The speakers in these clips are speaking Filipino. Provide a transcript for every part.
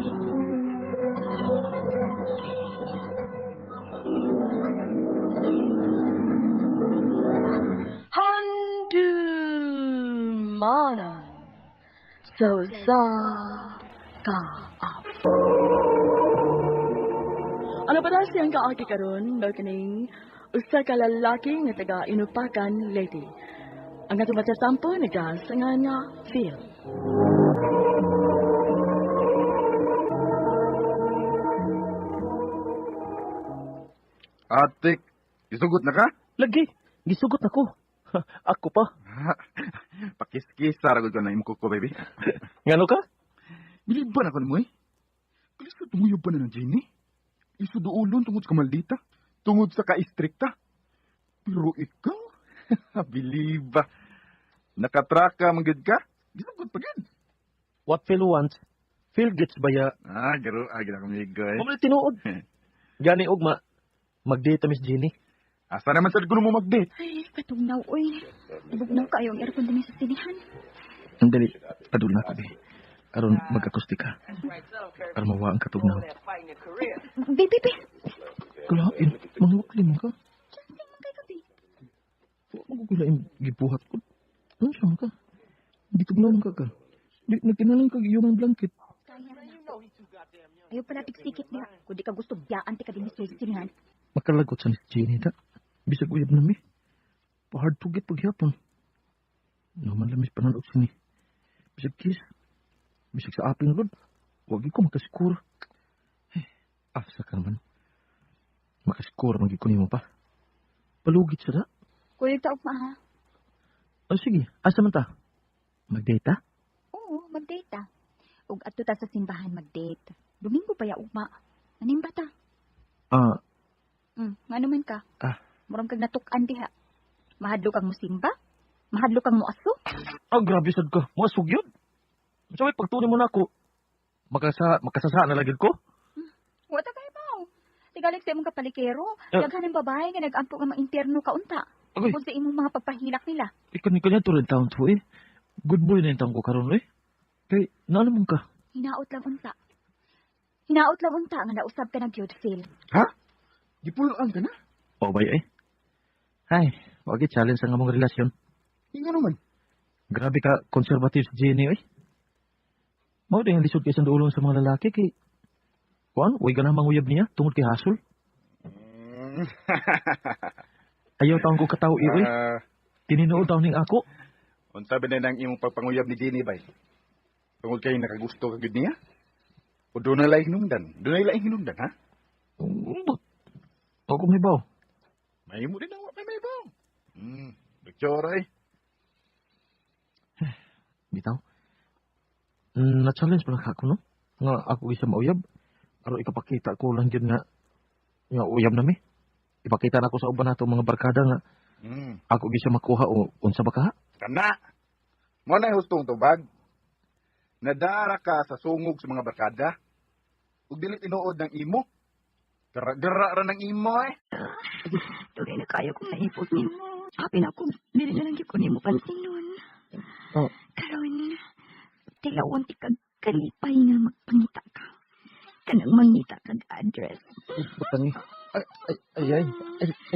Handumanan sa kaap. Ano ba dahil siyang kaagi karon no kining usa ka lalaki nga taga Inupakan Lady. Ang atong matasampo nagasangan nga Phil. Atik, isugot na ka? Lagi, gisugot ako. Ako pa. Pakis-kisa ragod ko na imukok ko, baby. Ngano ka? Biliban ako mo eh. Kalis na tunguyog pa na ng Jenny. Isuduulon tungod sa maldita. Tungod sa ka-istrikta. Pero ikaw, biliba. Nakatraka magad ka. Gisugod pa gid. What Phil wants, Phil gets baya. Garo, gina ko migoy. Kung tinuod. Gani ugma, mag-date Miss Jenny. Asa naman sa gulo mo mag-date? Ay, patungnaw, oy. Bugnaw kayo ang aircon din sa sinihan. Andali, padul na ko di. Aron mag-akustika. Aron mawa ang katugnaw. Baby, Kulain, mangiwakli mo ka. Justin, kay kape. Magugulain, gibuhat ko. Ano siya mo ka? Hindi tugnaw ka ka. Nagkinalang ka iyong ang blanket. Ayaw pala tigsikit niya. Kung di ka gusto, biyaan ti ka din sa sinihan. Makalagot sa Jenny ta. Bisag uyab na mi. Pa-hard to get paghapon. Naman lamis panalog sini. Bisag kiss. Bisag sa aping lod. Huwag ko makascore. Asa ka naman. Makascore, magikunin mo pa. Palugit sa da. Kuyog taog ma, ha? O sige, asa man ta? Mag-date ta? Oo, mag-date ta. Ug ato ta sa simbahan mag-date. Domingo pa ya ugma. Animba ta? Nga naman ka. Murang kag natukan diha. Mahadlo kang musimba? Mahadlo kang muaso? Grabe sad ka. Masug yun. Sabay, pagtunin mo na ako. Makasasaan na lagid ko? Wata kayo ba? Tigalik sa imong kapalikero. Ah. Daghan ng babae nga nag-ampo nga mga interno kaunta. Agoy. Kung sa imong mga pagpahilak nila. Ikan-ikan to rin taon to eh. Good boy na yung taon ko karon eh. Kay, naalaman ka. Hinaot lang unta. Hinaot lang unta nga nausab ka ng gyud Phil. Ha? Gipulaan ka na? O ba eh? Ay, wag i-challenge ang among relasyon. Nga naman. Grabe ka, conservative si Jenny eh. Mao din ang lisod kay sa ulong sa mga lalaki kay Kuan, uy ka na manguyab niya tungod kay hasol. Ayaw taong ko kataw iyo eh. Tininood taon ning ako. Unsa ba na nang imong pagpanguyab ni Jenny bay? Tungod kay nakagusto ka gid niya? O doon na laing hinungdan? Doon na laing hinungdan, ha? Umbot. Ako may baw. May mo din ang may baw. Doktor ay. Bitaw. Na-challenge pa na ako no? Nga ako isa mauyab. Pero ipapakita ko lang yun nga uyab na mi. Ipakita na ako sa uban nato mga barkada nga ako gisa makuha o unsa ba ka? Kana. Mo na hustong tubag. Nadara ka sa sungog sa mga barkada. Ug dili tinuod ng imo. Gara-gara ra ng imo eh. Tuloy na kayo kung naipot ni mo. Sabi na ko, dili na lang ko ni mo pansin nun. Oh. Karon, tilawon ti kag kalipay nga magpangita ka. Kanang mangita kag address. Butang eh. Ay.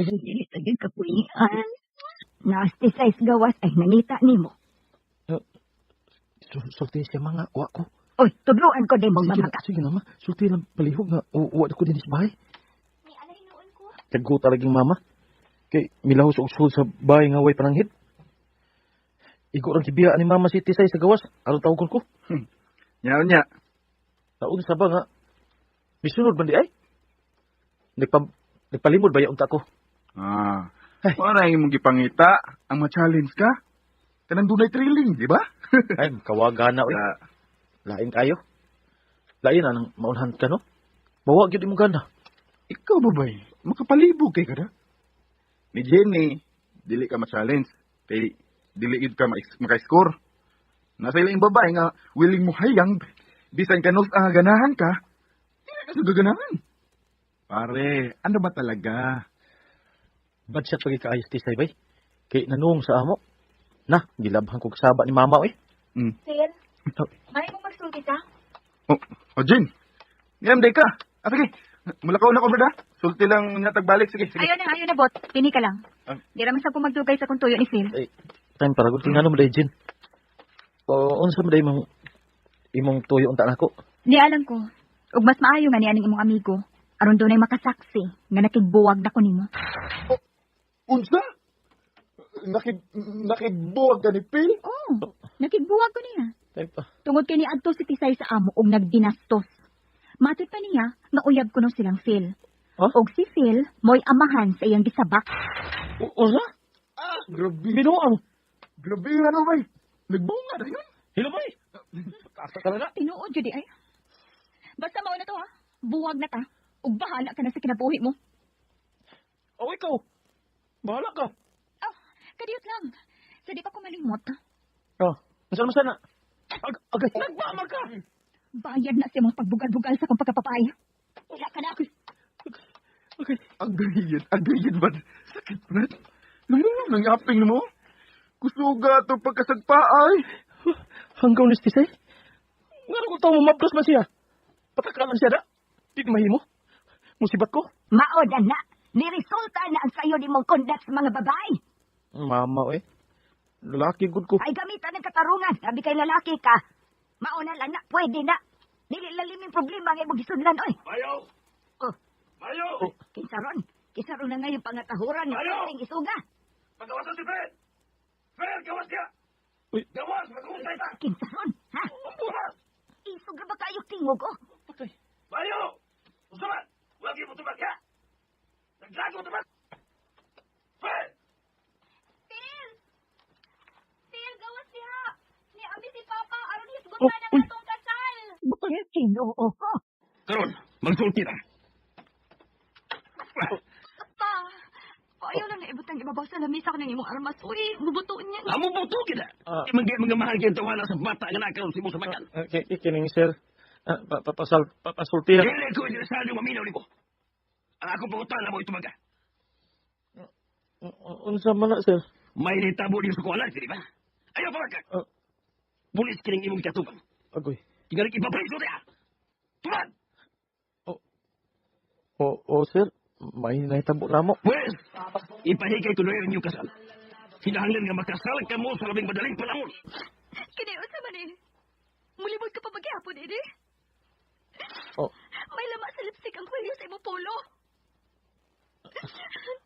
Dili tagig kapulian. Nasty size gawas ay nangita nimo. Sulti siya mga wa ko. Oy, tudloan ko din mong mamagat. Sige na ma. Sulti lang palihog nga uwa ko din sa bahay. May alay noon ko. Taggo talaging mama. Kay milahos og sul sa bahay nga way pananghid. Igo ra gibiya ni mama si Tisay sa gawas. Aron tawgon ko. Nya. Taon sa ba nga. Misunod bandi ay. Nagpalimod ba yung ko? Wala yung mong gipangita. Ang ma-challenge ka. Kanang dunay thrilling, di ba? Ay, kawagana oy. Lain kayo. Lain anang maunhan ka no? Bawa gyud imong ganda. Ikaw ba bay? Makapalibog kay kada. Ni Jenny, dili ka ma-challenge. Kay dili gid ka maka-score. Nasa ilang babae nga willing mo hayang. Bisan ka nos ganahan ka. Dili ka sa gaganahan. Pare, ano ba talaga? Bad shot pagi kaayos Tisay bay. Kay nanung sa amo. Na, gilabhan ko kasaba ni mama oy. Phil, may kong magsulti ka? Jen, Ngam, day ka. Sige. Mulakaw na ko, brad, ha? Sulti lang natagbalik. Sige, sige. Ayaw na, bot. Pini ka lang. Ah. Di naman sa kumagdugay sa kung tuyo ni Phil. Ay, time para ko tingnan mo day, Jin. O, unsa mo day imong tuyo unta nako? Di alam ko. Ug mas maayo nga ni aning imong amigo. Aron doon ay makasaksi nga nakigbuwag na ko nimo. Unsa? Nakigbuwag ka ni Phil? Oh, nakigbuwag ko niya. Time pa. Tungod kay ni adto si Tisay sa amo og nagdinastos. Matod pa niya nga uyab ko no silang Phil. Huh? Og si Phil mo'y amahan sa iyang gisabak. Unsa? Grabe. Binuang. Grabe nga no, bay. Nagbunga na yun. Hilo bay. Asa ka na? Tinuod jud ay. Basta mao na to ha. Buwag na ta. Ug bahala ka na sa kinabuhi mo. O, ikaw. Bahala ka. Ah, kadiyot lang. Sa di pa ko malimot. Oh, unsa man sana? Agay. Nagmamag ka. Bayad na sa imong pagbugal-bugal sa kong pagkapapay. Wala ka na. Okay. Ang gayid ba? Sakit na. Nangaping mo. Kusuga to pagkasagpaay. Hanggaw ni Tisay? Nga ko tao mo mabdos ba siya? Patakalan siya da? Di mahimo? Musibat ko? Maod na. Niresulta na ang sayo ni mong conduct sa mga babae. Mama, lalaki good ko. Ay gamitan ng katarungan. Sabi kay lalaki ka. Mauna lang na. Pwede na. Dili laliming problema nga imong gisudlan, oy. Mayo! Oh, Mayo! kinsaron. Kinsaron na nga yung pangatahuran ng Ayaw! ating isuga. Magawasan si Fred! Fred, gawas ka! Uy. Gawas! Mag-uusay ta! Kinsaron, ha? Gawas! Isuga ba kayo tingog, oh? Patay. Mayo! Usaman! Wagi mo tubag ka! Naglago tubag! Fred! Phil! Phil, gawas niya! Ni Abi si Papa, aron hisgot Oh, na uy. ng atong kasal! Bukang Ginoo ko. Karon, magsulti na! Pa, ayaw lang na ibutang ibabaw sa lamisa ka ng imong armas. Uy, bubutuin niya. Amo po to kita! Ah. Magmahal kayo tawanan sa bata nga nakaroon si mo sa makan. Kining sir. Papasulti. Dili ko interesado maminaw ni ko. Ang akong pangutan na mo itubag ka. Unsa man na, sir? May nitabo din sa kuwalan, di ba? Ayaw pa ka! Ah. Pulis kining imong katubang. Agoy. Tingalik ipapreso niya! Tuman! Sir. May nahitabo na mo. Pwes, ipahigay tuloy ang inyong kasal. Hinahanglan nga makasal ka mo sa labing madaling panahon. Kinayo sa manin. Mulimod ka pa maghihapon, Ede. Oh. May lama sa lipstick ang kwelyo sa imong polo.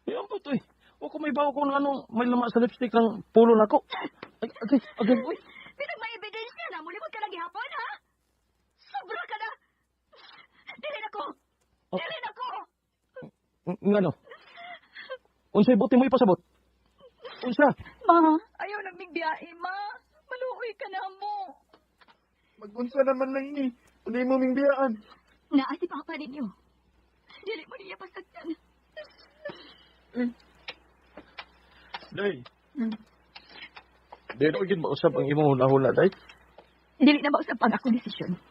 Yan po to eh. O kung may bago ko ng may lama sa lipstick ng pulo na ko. Agay. Uy. Pinag may ebidensya na, mulimod ka lang gihapon, ha? Sobra ka na. Dili na ko. Oh. Dili na ko. Ngano? Unsay buti mo ipasabot? Unsa? Ma, ayaw nang bigbiyahe, ma. Maluoy ka na mo. Magunsa naman lang ni. Hindi mo mingbiyaan. Naa si Papa ninyo. Dili mo niya pasagtan. Day. Day, gid mausap ang imong hula-hula, day. Dili na mausap ang akong desisyon.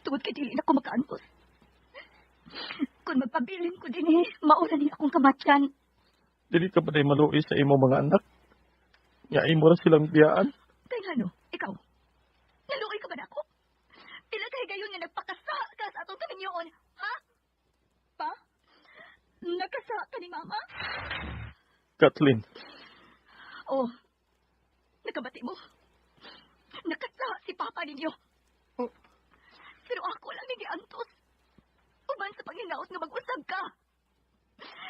Tungod kay dili na ko makaantos. Kung magpabilin ko din mauna ni akong kamatyan. Dili ka ba day maluoy sa imong mga anak? Nga imo ra silang biyaan. Kaya ano, ikaw, naluoy ka ba na ako? Pila kay gayon nga nagpakasa ka sa atong kaminyoon, ha? Pa? Nakasa ka ni Mama? Kathleen. Oh, nakabati mo. Nakasa si Papa ninyo. Pero ako lang ni Antos. Uban sa panginaot nga mag-usab ka.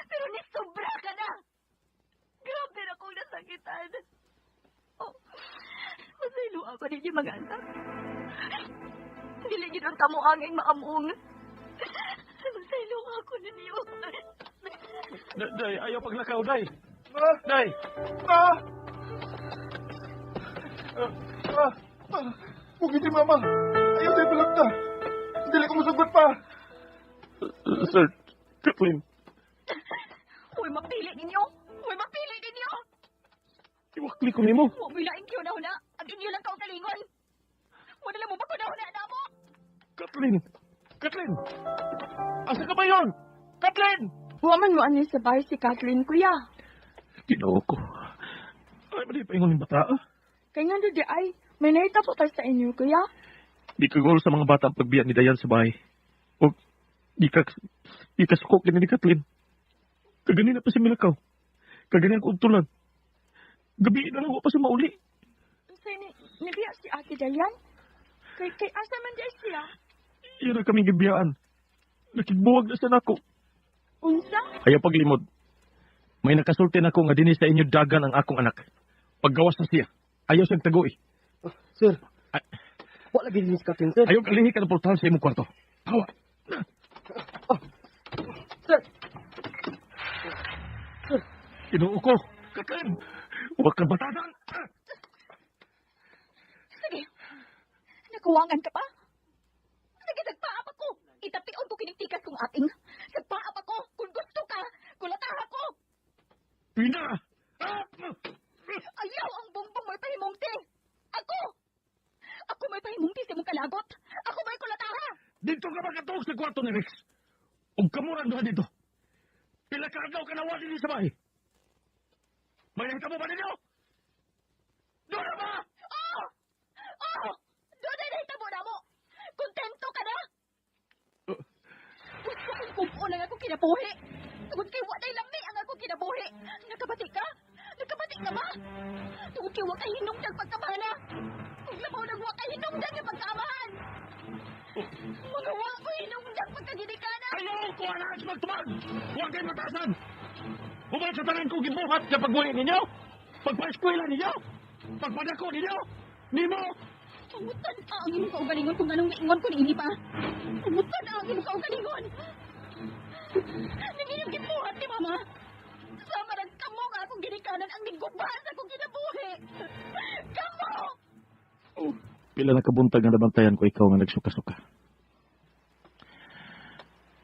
Pero ni sobra ka na. Grabe na kong nasakitan. Oh, masaylo ako ninyo mga anak. Dili nyo doon tamo angin maamong. Masaylo ako ninyo. Day, ayaw paglakaw, day. Ah! Day. Ah! Huwag si mama. Ayaw sa'yo tulog na. Hindi ko musugot pa. Sir, Kathleen. Huwag mapili ninyo. Huwag mapili ninyo. Iwakli ko nimo. Huwag mo ilaing kiyo na huna. Ang inyo lang kaong kalingon. Wala lang mo ba ko na huna na mo? Kathleen. Kathleen. Asa ka ba yun? Kathleen! Huwaman mo ani sa bahay si Kathleen, kuya. Ginoo ko. Ay, mali pa yung bata. Kaya nga di ay, may naita po pa sa inyo, kuya. Di kagol sa mga bata ang pagbiyak ni Dayan sa bahay. O, ikasukok ni Kathleen. Kagani na pa si Milakaw. Kagani ang kuntulan. Gabi na lang ako pa sa mauli. Unsay ni biya si Ate Dayan? Kay asa man di siya? Iyan na kaming gibiyaan. Nakigbuwag na sa nako. Unsa? Ayaw paglimod. May nakasulti na ko nga dinis sa inyo dagan ang akong anak. Paggawas na siya. Ayaw siyang tagoy. Sir, wala gini si Captain, sir. Ayaw kalihi ka ng portal sa imong kwarto. Tawa. Sir, Inuo ko. Kakan. Huwag kang batasan. Sige. Nakuwangan ka pa? Sige, nagpaap ako. Itapion ko kiniktikas kong ating. Nagpaap ako. Kung gusto ka, kulataha ko. Pina! Ayaw ang bumbong mo'y pahimungti. Ako may pahimungti sa mong kalagot. Ako may kulataha. Dito ka makatuog sa kwarto ni Rex. Huwag ka murang doon dito. Pila ka adlaw ka nawali ni sa bahay. May nakita mo ba ninyo? Doon na ba? Oo! Oo! Doon ay nahitabo na mo. Kontento ka na? Gusto kong kumpo lang ako kinabuhi. Tungod kay waday lami ang ako kinabuhi. Nakabati ka? Nakabati ka ba? Tungod kay wakay hinungdag pagkamana. Kung lamaw nang wakay hinungdag yung pagkamahan. Mga wakoy hinungdag pagkagidikanan. Ayaw ko alas magtumag! Huwag kayo matasan! Huwag sa tanan ko gibuhat sa pagbuhay ninyo! Pagpa-eskwela ninyo! Pagpadako ninyo! Nimo! Pangutan ang imong kaugalingon kung anong naingon ko ni pa. Pangutan ang imong kaugalingon. Nangiyong gibuhat ni Mama. Sama ng kamo nga akong ginikanan ang nigubahan sa akong kinabuhi. Kamo! Oh, pila na kabuntag na nabantayan ko ikaw nga nagsuka-suka.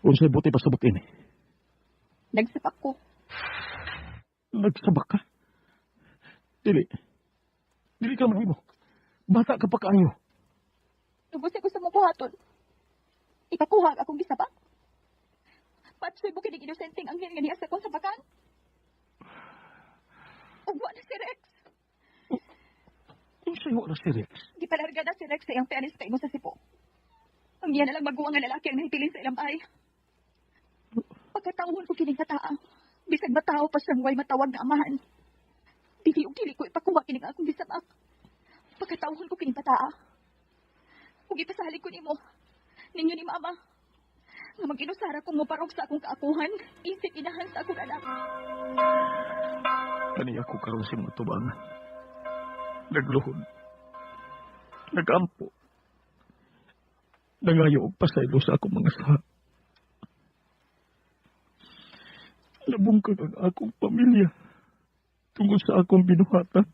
Unsay buti pa sabot ini? Nagsapak ko. Nagsabak ka? Dili. Dili ka mahimo. Bata ka pa kaayo. Tubos ako sa mong buhaton. Ipakuha akong gisapak. Patsoy mo kinig inosenteng ang nga sa kong sabakan. Ugwa na si Rex. Unsay wala si Rex? Gipalarga na si Rex sa iyang pianista imo sa sipo. Ang iyan na lang maguwang nga lalaki ang nahitilin sa ilang ay. Pagkataon ko kining kataang, bisag matao pa siyang way matawag na amahan. Dili ko ipakuha kining akong gisabak. Pagkataon ko kining kataa. Ug ipasalig ko nimo, ninyo ni Mama, nga mag-inusara kong muparok sa akong kaakuhan, isip inahan sa akong anak. Kani ako karon si mga tubangan. Nagluhod. Nagampo. Nangayo og pasaylo sa akong mga saha. Nabungkag ang akong pamilya tungod sa akong binuhatan.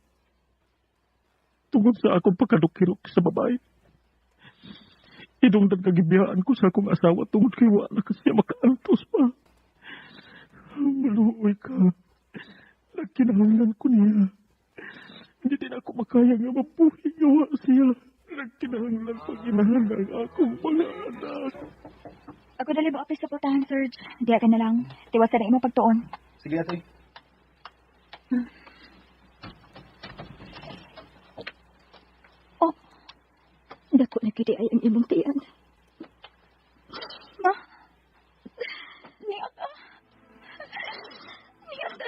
Tungod sa akong pagkadukirok sa babae. Idungdag kagibiyaan ko sa akong asawa tungod kay wala kasi makaantos pa. Maluoy ka. Nagkinahanglan ko niya. Hindi din ako makaya nga mabuhi gawa siya. Nagkinahanglan pag-inahan ang akong mga anak. Ako dali mo apis sa putahan, Serge. Diya ka na lang. Tiwasan na imo pagtuon. Sige, ate. Oh, dako na kiti ay ang imong tiyan. Ma, niya ka. Niya ka.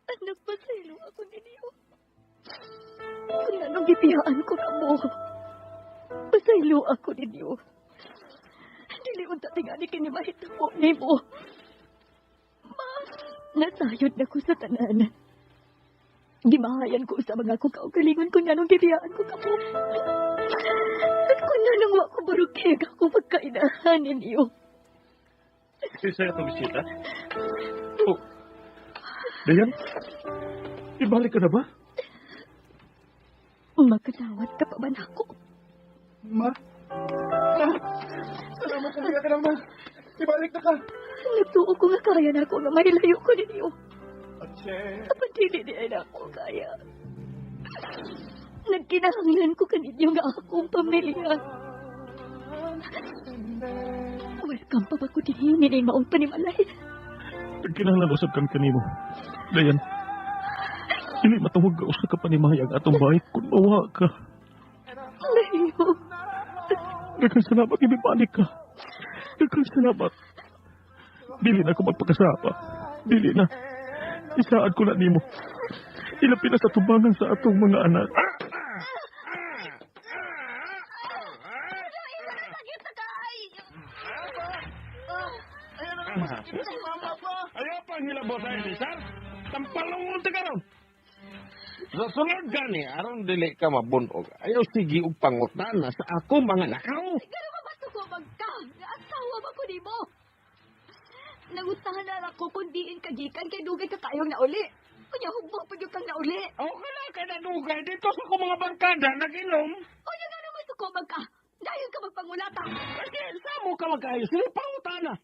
Anak, pasaylo ako ninyo. Kung anong gipiyaan ko na mo, pasaylo ako ninyo. Dili unta tingani kini mahitabo nimo. Ma, nasayod na ko sa tanan. Gimahayan ko sa mga kong kaugalingon kung anong gibiyaan ko ka po. At kung anong wa ko barukig ako magkainahan ninyo. Sisaya itong bisita? Oh. Dayan, ibalik ka na ba? Magkatawad ka pa ba na ako? Ma? Salamat ka ka naman. Ibalik na ka. Nagtuo ko nga kaya na ako na mahilayo ko ninyo. Atse. Kapag dili di ay na ako kaya. Nagkinahanglan ko kaninyo nga akong pamilya. Welcome pa ba ko din yun nila maong panimalay? Nagkinahanglan usap kang kanimo. Dayan, hindi matawag ka usa ka panimahay ang atong bahay kung mawa ka. Layo. Nagkasalamat ibibalik ka. Daghang salamat. Dili na ako magpakasapa. Dili na. Isaad ko na nimo. Ilapi na sa tubangan sa atong mga anak. Sakit na kaayo. Ayaw pa ngilabot tayo, Elisar. Tampalong unti ka ron. Sa sunod gani, aron dili ka mabunog. Ayaw sige og pangutana sa ako mga nakaw. Siguro ka basta ko magka. Asawa ba ko di mo? Nangutangan na ako kung diin kagikan kay dugay ka kayong nauli. Kunya hubog pa yung kang nauli. Okay lang ka na dugay. Dito sa ko mga bangkada nag-inom. O yun na naman ko magka. Dahil ka magpangulata. Kasi sa mo ka magkaayos. Sino pangutana?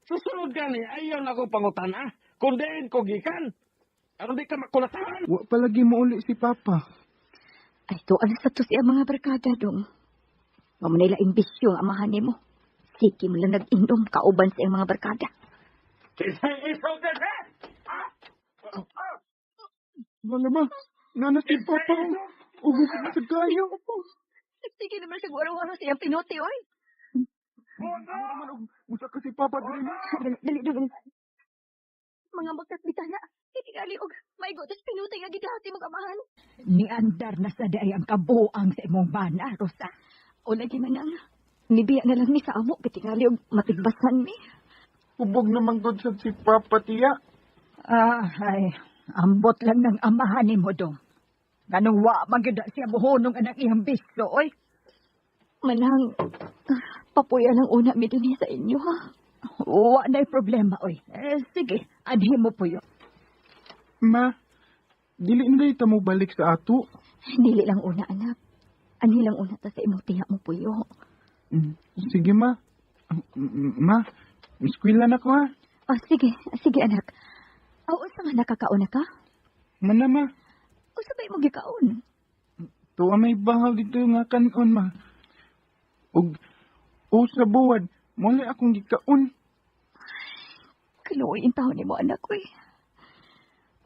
Susunod gani, ayaw na ko pangutana. Kung diin ko gikan. Aron di ka makulatahan. Wa palagi mo uli si Papa. Ay, to, ano sa to siya mga barkada dong? Mamunila imbisyo ang amahan ni mo. Sige mo lang nag-inom kauban sa iyang mga barkada. Kisay isaw ka sa! Mga ma, nanas si Papa. Ugos na sa kayo. Sige naman siya waro-waro sa iyang pinuti, oy. Musa ka si Papa dali. Dali. Mga magkasbitana. Kinigali og may gotas pinuti nga gidati mong amahan. Niandar na sa day ang kabuang sa imong bana, Rosa. O lagi man ang nibiya na lang ni sa amo. Kitingali og matigbasan ni. Hubog naman good sa si Papa, tiya. Ay, ambot lang ng amahan ni mo dong. Ganong wa maganda siya buhonong anak iyang bisto, oy. Manang, papuya ng una mi din sa inyo, ha? Wa na'y problema, oy. Sige, adhi mo po yun. Ma, dili na ita mo balik sa ato. Dili lang una, anak. Ani lang una ta sa imong tiya mo puyo. Sige, ma. Ma, iskwila na ko, ha? Oh, sige anak. Aw, sa nga nakakauna ka? Mana, ma. O sabay mo gikaon? Tuwa may bahal dito nga kanon, ma. O sa buwan, muli akong gikaon. Kaluoy ang taon ni mo, anak ko eh.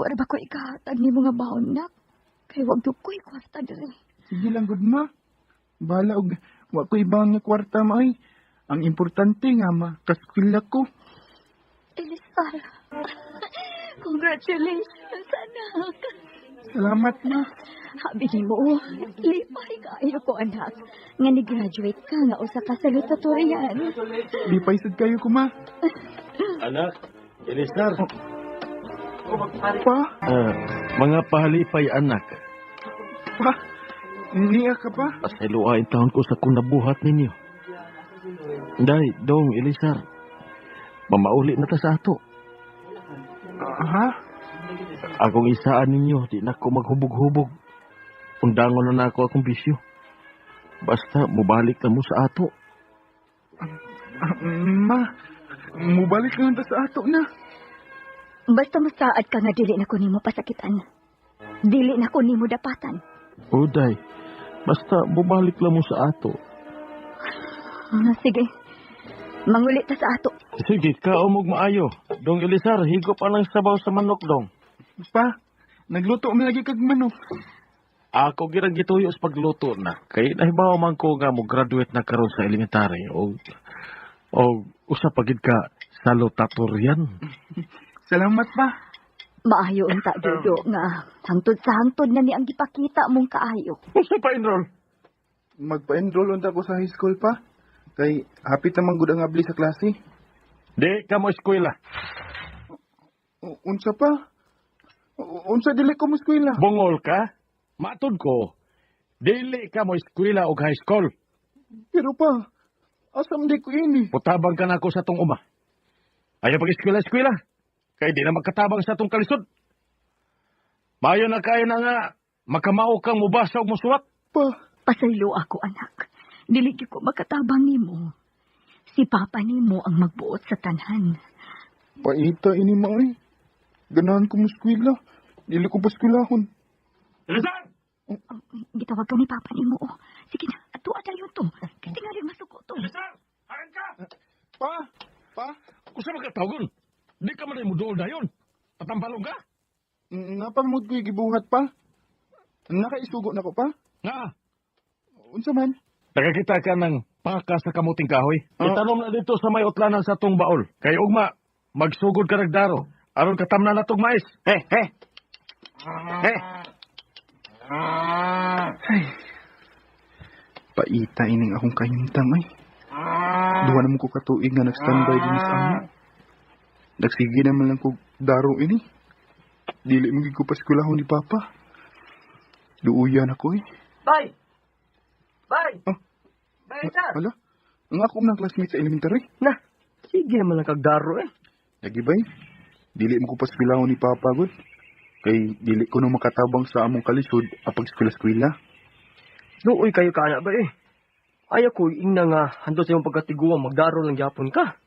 Wala ba ko ikahatag ni mga baon, nak? Kaya wag doon ko ikwarta diri. Sige lang, good, ma. Bahala, wa ko ibang nga kwarta, ma, ay. Ang importante nga, ma, kaskwila ko. Elisar. Congratulations, anak. Salamat, ma. Habi ni mo, lipay kayo ko, anak. Nga ni-graduate ka nga o sa kasalutatorian. Di pa isad kayo ko, ma. Anak, Elisar. Pa? Mga pahalipay anak. Pa? Niya ka pa? Pasiluain taon ko sa kunabuhat ninyo. Day, dong, Elisar. Mamauli na ta sa ato. Ha? Akong isaan ninyo, di na ko maghubog-hubog. Undangon na ako akong bisyo. Basta, mubalik na mo sa ato. Ma, mubalik lang ta sa ato na. Basta masaad ka nga dili na ko nimo pasakitan. Dili na ko nimo dapatan. Uday, basta mubalik lang mo sa ato. Sige. Mangulit ta sa ato. Sige, kaumog maayo. Dong Elisar, higop anang sabaw sa manok dong. Pa, nagluto mo lagi kag manok. Ako girang gituyo sa pagluto na. Kay nahibaw man ko nga mo graduate na karon sa elementary o usa pagid ka salutatorian. Salamat, pa. Maayo unta dudo nga hangtod sa hangtod na ni ang gipakita mong kaayo. Usa pa enroll. Magpa-enroll unta ko sa high school, pa. Kay hapit naman gud ang abli sa klase. Di ka mo eskwela. Unsa pa? Unsa dili ko mo eskwela? Bungol ka? Matod ko. Dili ka mo eskwela o high school. Pero pa, asam di ko ini. Putabang ka na ako sa tong uma. Ayaw pag-eskwela-eskwela. Kaya di na magkatabang sa tong kalisod. Mayo na kaya na nga makamao kang mubasa o musuwat. Pa, Pasaylo ako, anak. Dili gyud ko makatabang nimo. Si Papa nimo ang magbuot sa tanhan. paita ini mo ay. Ganahan ko mo eskwela. Dili ko pa eskwelahon. Elisar! Gitawag ka ni Papa nimo. Sige na, ato dayon to. Kasi nga rin masuko to. Elisar! Harang ka! Pa, Kung sa magkatawagon, di ka man mo doon dayon. Patampalong ka? napamod ko yung gibuhat, pa. Nakaisugo na ko, pa. Nga, Unsa man? nakakita ka ng paka sa kamuting kahoy. Ah. Itanom na dito sa may utlanan sa tong baol. Kay ugma, magsugod ka nagdaro. Aron katamnan na tong mais. Paita ining akong kahimtang ay. Duwa naman ko katuig nga nag-standby din sa amo. Nagsige naman lang ko daro ini. Dili mo gid ko paskulahon ni Papa. Duuyan ako eh. Bay! Bay! Oh. Bay, sir! Hala, ang ako ng classmate sa elementary. Na, sige naman lang kagdaro eh. Lagi bay, dili mo ko paskulahon ni Papa gud. Kay dili ko nang makatabang sa among kalisod apag eskwela-eskwela. Luoy kayo ka na ba eh. Ayaw ko ingna nga hando sa iyong pagkatiguang magdaro lang yapon ka.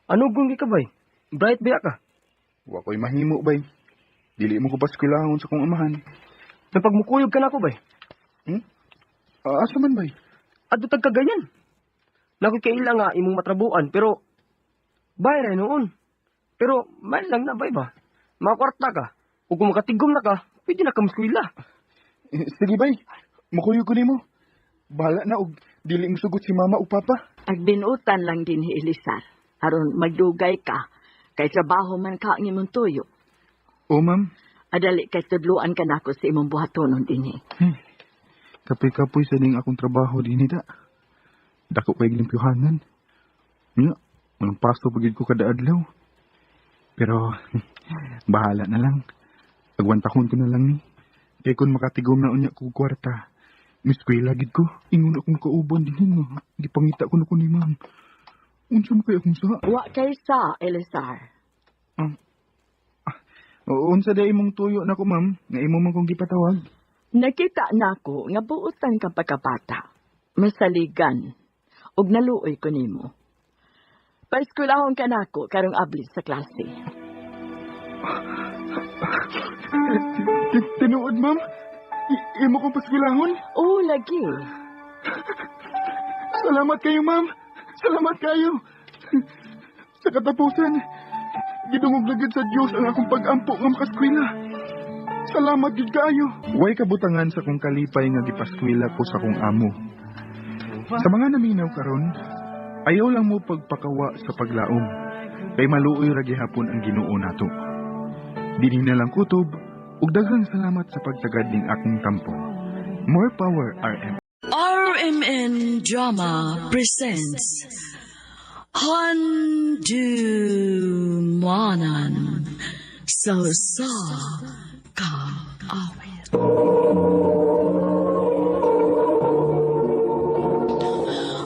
Ano gungi ka bay? Bright ba ka? Wa ko'y mahimo bay. Dili mo ko paskulahon sa kong amahan. Napagmukuyog ka na ako bay. Asa man bay? Adto tag kagayan. Nakoy kaila nga imong matrabuan pero bayray noon. Pero man lang na bay ba? Makwarta ka. O kung makatigom na ka, pwede na ka maskwila. Sige bay, makuyo ko nimo. Bahala na og dili mo sugot si Mama o Papa. Agbinutan lang din ni Elisar. Aron magdugay ka. Kay trabaho man ka ang imong tuyo. O ma'am, Adali kay tudluan ka nako sa imong buhatonon dinhi. kapoy-kapoy sa ning akong trabaho din ita. Dako kay glimpyuhanan. Nya, walang pasto pagid ko kada adlaw. Pero bahala na lang. Agwantahon ko na lang ni. Kay kun makatigom na unya ko kwarta. Miskwela gid ko. Ingon akong kauban din nga. Gipangita ko na ko ni ma'am. Unsa mo kay akong sa? Wa kay sa Elisar. Unsa day imong tuyo na ko ma'am? Nga imo man kong gipatawag. Nakita nako nga buutan ka pagkabata. Masaligan. Og naluoy ko nimo. Paeskwelahon ka nako karong abli sa klase. Tinuod ma'am? Imo kong paskwelahon? Oo, lagi. Salamat kayo, ma'am. Salamat kayo. Sa katapusan, gidungog na gid sa Dios ang akong pag-ampo nga makaskwela. Salamat gid kaayo. Way kabutangan sa kong kalipay nga gipaskwela ko sa kong amo. Sa mga naminaw karon, ayaw lang mo pagpakawa sa paglaom. Kay maluoy ra gihapon ang Ginoo nato. Dinhi na lang kutob ug daghang salamat sa pagtagad ning akong tampo. More power, RM. RMN Drama presents Handumanan Sa Ka Awit.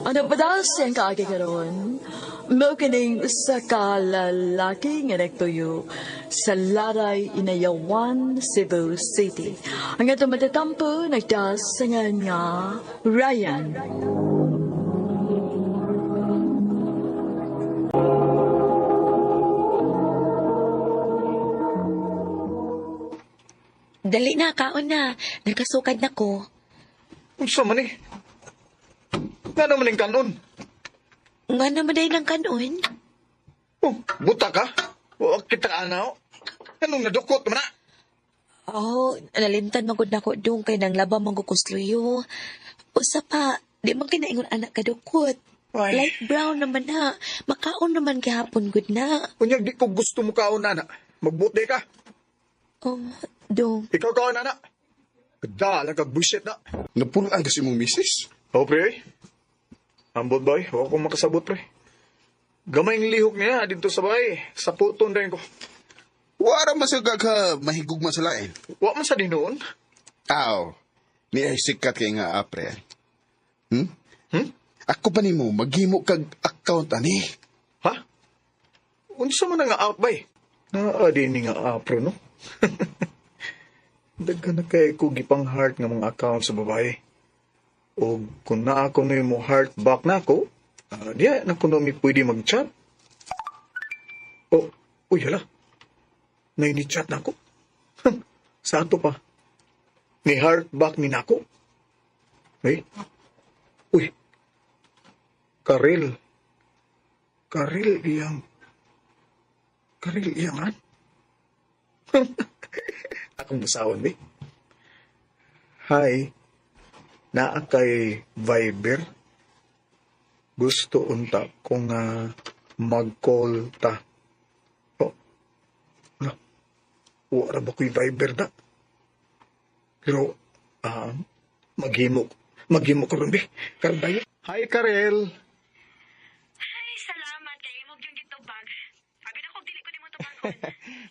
Ano ba daw siyang kaagagaroon? Mokining sa kalalaki nga nagtuyo sa Laray, Inayawan, Cebu City. Ang atong matatampo nagdasangan nga Ryan. Dali na, kaon na. Nagkasukad na ko. Unsa man eh? Nga naman yung kanon. Nga naman dahil ng kanon. Oh, buta ka? O, kita ka na, anong nadukot mo na? Oh, nalimtan magod na ko doon kay nang laba mangkukusluyo. Usa pa, di man kinaingon anak kadukot. Ay. Light brown naman na. Makaon naman gihapon good na. Kunyag di ko gusto mo kaon, nana. Magbuti ka. Oh, dong. Ikaw kaon, nana. Kada lang kag-bullshit na. Napulaan kasi mong misis. Oh, pre. Ambot boy, huwag akong makasabot, pre. Gamay ng lihok niya dito sa bahay. Sa puton rin ko. Wara masagag ka mahigugma sa lain. Huwag man sa dinoon. Aw, ni ay sikat kay nga apre. Hmm? Ako pa nimo maghimo kag account ani. Ha? Unsa man nga out bay? Naadi ni nga apro, no? Daghan na kay ko gipang heart nga mga account sa babae. O kung na ako na mo heart back na ako, diya na kuno mi pwede mag-chat. Oh, uy hala. Naini-chat na ako. Sa ato pa. Ni heart back ni nako. Hey. Uy. Karel iyang an? Akong busawan, eh. Hi. Naa kay Viber. gusto unta kung mag-call ta. Oh, na, wala ba ko'y Viber na? Pero, maghimo ko rin, be. Karon tayo. Hi, Karel. Ay, salamat kay mo yung gitubag. Abi na ko dili ko nimo tubagon.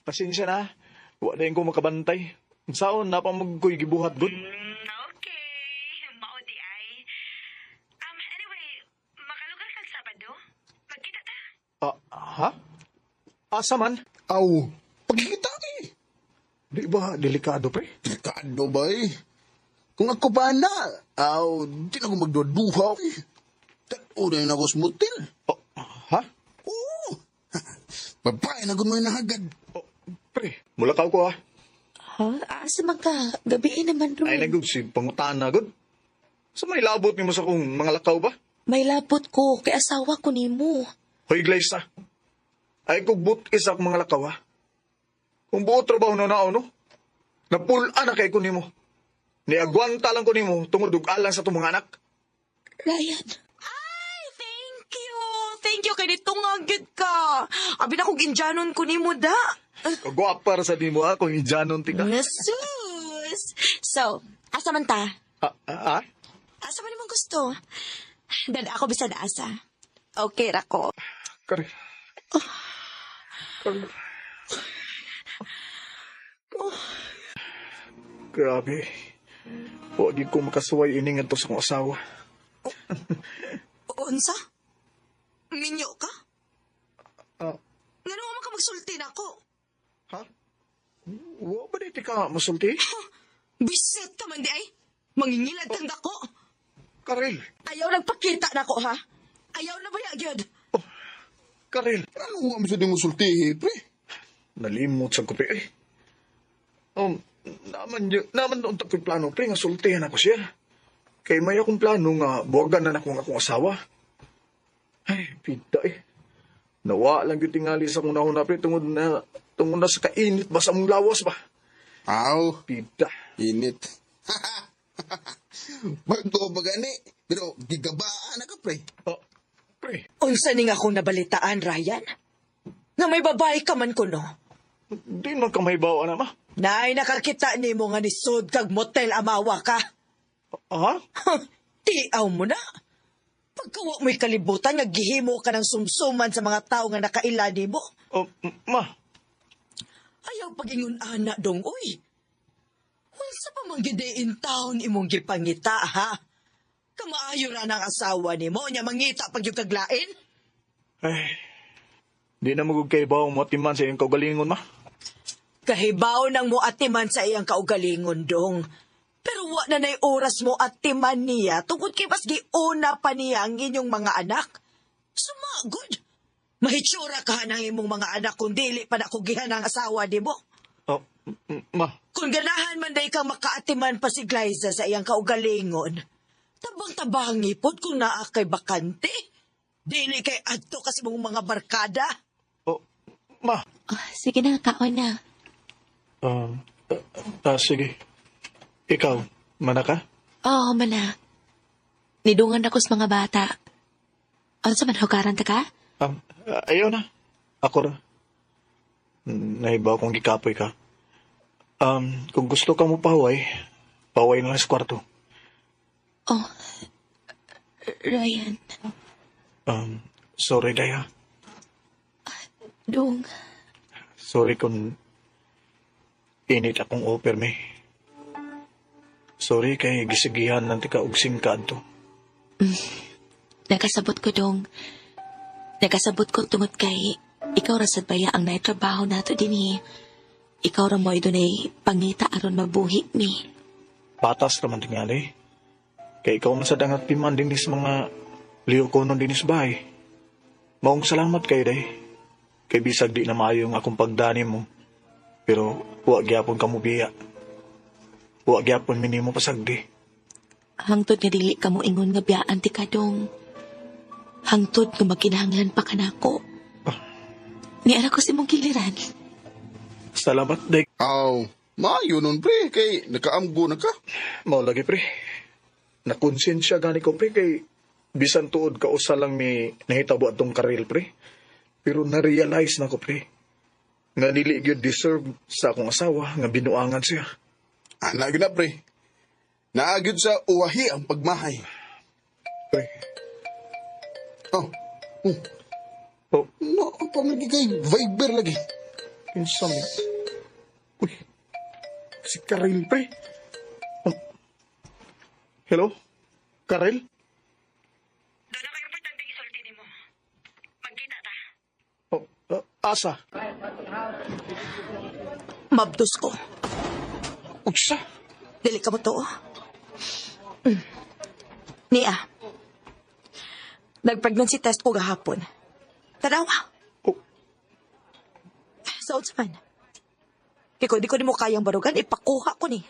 Pasensya na. Wala yung ko makabantay. Saan na pa magkoy gibuhat good? Okay, mao di ay. Anyway, makalugar kag Sabado? Magkita ta? Ha? Asa man? Aw, pagkikita eh. Di ba delikado, pre? Delikado ba eh? Kung ako pa na, di na ako magduduha eh. Tag-una yun ako sa motel. Ha? Oo. Babae na mo yung nahagad. Pre, mulakaw ko Ha? Asa man ka? Gabiin naman, Roy. Ay, nagugsid, pangutaan na good. Sa may labot ni mo sa kong mga lakaw ba? May lapot ko, kay asawa ko nimo. Hoy, Glyza. Ay, kung isa akong mga lakaw Kung buo trabaho na no? Napulaan na kay ko nimo. Niagwanta lang ko nimo, tungod-dugalan sa itong mga anak. Ryan. Ay, thank you. Thank you kay nitong agad ka. Abi na kong injanon ko nimo da. Kagwapa sa nimo kung indyanon tika. Nasus! So, asa man ta? Asa man naman gusto? Dada ako bisan asa. Okay, rako. Kari. Kari. Grabe. Huwag ko makasuway iningan to sa kong asawa. Unsa? Minyo ka? Nga naman ka magsulti na ako? Ha? Huwag ba di ka masulti? Bisit ka man di ay. Mangingilad kang dako. Karel. Ayaw nagpakita na ko, ha? Ayaw na ba yagyod? Karel. Ano nga mo sa di mo sulti, pre? Nalimot sa kupi eh. Naman doon tako'y plano, pre, nga sultihan ako siya. Kay may akong plano nga buwagan na akong asawa. Ay, pita eh. Nawa lang yung tingali sa kong nahuna, pre, tungod na sa kainit ba sa mong lawas ba? Aw. Pita. Init. Bago magani. Pero gigabaan na ka, pre. Pre. Unsa ni nga akong nabalitaan, Ryan? Nga may babae ka man kuno. Di man ka may bawa na, ma. Nay, nakakita ni mo nga nisod kag motel amawa ka. Ha? Tiaw mo na. Pagkawa mo'y kalibutan nga gihimo ka ng sumsuman sa mga tao nga nakaila ni mo. Ma. Ayaw pagingon ana dong, uy. Unsa pa man gidein taon imong gipangita, ha? Kamaayo ra ng asawa ni mo, nya mangita pag yung kaglain? Ay, di na magugkaibaw mo atiman sa iyong kaugalingon, ma. Kahibaw nang mo atiman sa iyang kaugalingon dong. Pero wa na nay oras mo atiman niya tungkol kay mas giuna pa niya ang inyong mga anak. Sumagod. Mahitsura ka ng imong mga anak kung dili pa na kugihan ang asawa di mo. Ma. Kung ganahan man day kang makaatiman pa si Glyza sa iyang kaugalingon, tabang-tabang ipod kung naa kay bakante. Dili kay adto kasi mong mga barkada. Ma. Sige na, kaon na. Sige. Ikaw, mana ka? Oo, mana. Nidungan ako sa mga bata. Ano sa manhugaran ta ka? Ayaw na. Ako ra. Nahibaw kong gikapoy ka. Kung gusto ka mo paway na lang sa kwarto. Oh, Ryan. Sorry, Daya. Dong. Sorry kung init akong offer me. Sorry kay gisigihan ng tika ugsing ka adto. Nakasabot ko dong. Nakasabot ko tungod kay ikaw rasad baya ang naitrabaho nato din Ikaw ra mo idunay pangita aron mabuhi mi. Patas raman tingali. Kay ikaw man sa dangat piman din sa mga liyo ko nun din sa bahay. Maong salamat kayo day. Kay bisag di na maayo ang akong pagdani mo. Pero huwag gyapon ka mo biya. Huwag gyapon minimo pasagdi. Hangtod nga dili ka mo ingon nga biyaan ti kadong. Hangtod nga magkinahanglan pa ka nako. Niara ko si mong giliran. Salamat, day. Maayo nun, pre. Kay nakaamgo na ka. Mao lagi, pre. Nakonsensya gani ko, pre, kay Bisan tuod ka usa lang mi nahitabo atong Karel, pre. Pero na-realize na ko, pre. Nga dili gyud deserve sa akong asawa nga binuangan siya. Ana gyud na, pre. Naagyod sa uwahi ang pagmahay. Pre. Oh. Oh, No, pa lagi kay Viber lagi. kinsa mi? Uy. Si Karel, pre. Oh. Hello? Karel? Oh, asa? Mabdos ko. Uksa? Dili ka mo to. Nia. Nag-pregnancy test ko gahapon. Tanawa. Oh. Sa man. Kiko, di ko ni mo kayang barugan, ipakuha ko ni.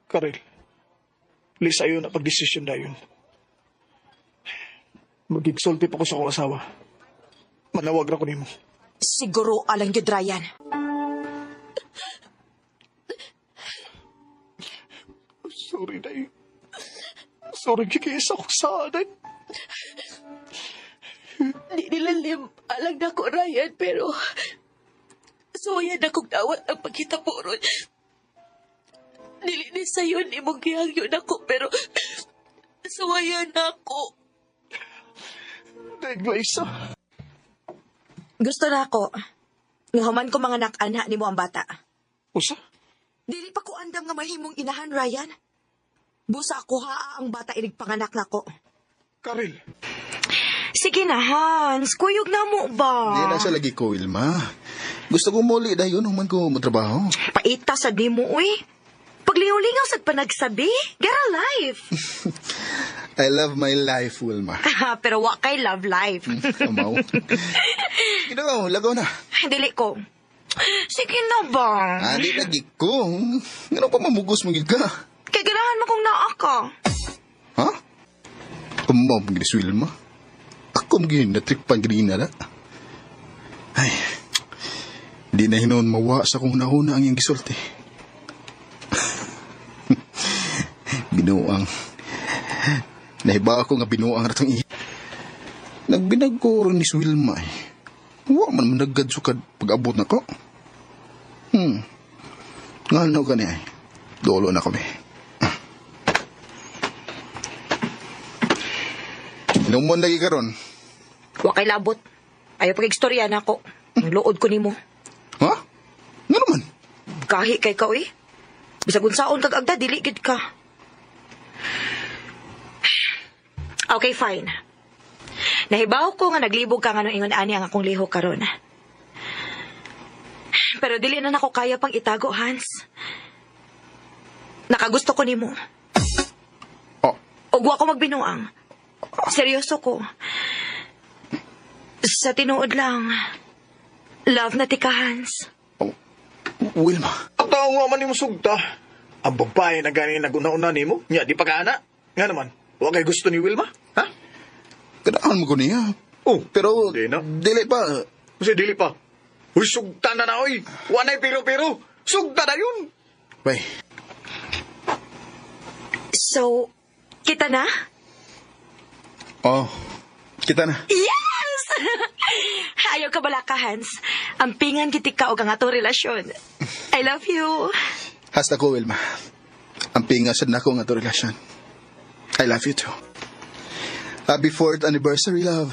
Karel, please ayo na pag-desisyon na yun. Magigsulti pa ko sa akong asawa. Manawag ra ko nimo. Siguro alang yun, Ryan. Sorry, Day. Sorry, kikisa ko sa anak. Di nilalim alang na ko, Ryan, pero suwayan na kong dawat ang pagkita po ron. Dili ni sayo ni mong gihangyo na ko, pero suwayan na ako. Day, Glaisa. Gusto na ako. Ngahuman ko mga nak-ana ni mo ang bata. Usa? Dili pa ko andam nga mahimong inahan, Ryan. Busa ako ang bata inig panganak na ko. Karel. Sige na, Hans. Kuyog na mo ba? Di na siya lagi ko, Wilma. Gusto ko muli dahil yun, human ko matrabaho. Paita sa di mo, uy. Paglingaw-lingaw sa panagsabi. Get a life. I love my life, Wilma. Pero wa kay love life. Amaw. Ginagaw, lagaw na. Dili ko. Sige na ba? Adi lagi ko. Ganun pa mamugos mo gid ka. Kaya ganahan mo kung naa ka. Ha? Amaw, magilis, Wilma. Ako magiging natrikpan ganina na. Ay, di na hinoon mawa sa kung nahuna ang iyong gisulti. Binuang. Nahiba ako nga binuang ratong iya. Nagbinag ko rin ni Wilma eh. Huwag man managad sukad pag-abot na ko. Nga ano ka niya eh. Dolo na kami. Inumon lagi ka ron. Wa kay labot. Ayaw pag-ekstorya na ako. Ang luod ko nimo. Ha? Nga naman. Kahi kay ka, uy. Bisag unsaon kag agda, dili gid ka. Okay, fine. Nahibaw ko nga naglibog ka nga nung ingon ani ang akong liho karon. Pero dili na nako kaya pang itago, Hans. Nakagusto ko nimo. Oh. Ug wa ko magbinuang. Seryoso ko. Sa tinuod lang. Love na tika, Hans. Oh. Wilma. Ang tao nga man ni mo sugta. Ang babae na gani naguna-una ni mo. Nya, di pa ka ana. Nga naman. Huwag kay gusto ni Wilma. Ha? Kadaan mo ko niya. Oh. Pero, Di na. dili pa. Kasi dili pa. Uy, sugta na na, oy. Wanay pero-pero. Sugta na yun. Bay. So, kita na? Oh, kita na. Yes! Ayaw ka bala ka, Hans. Ang pingan kiti ka o ang atong relasyon. I love you. Hasta ko, Wilma. Ang pingasad na ko nga to relasyon. I love you too. Happy 4th anniversary, love.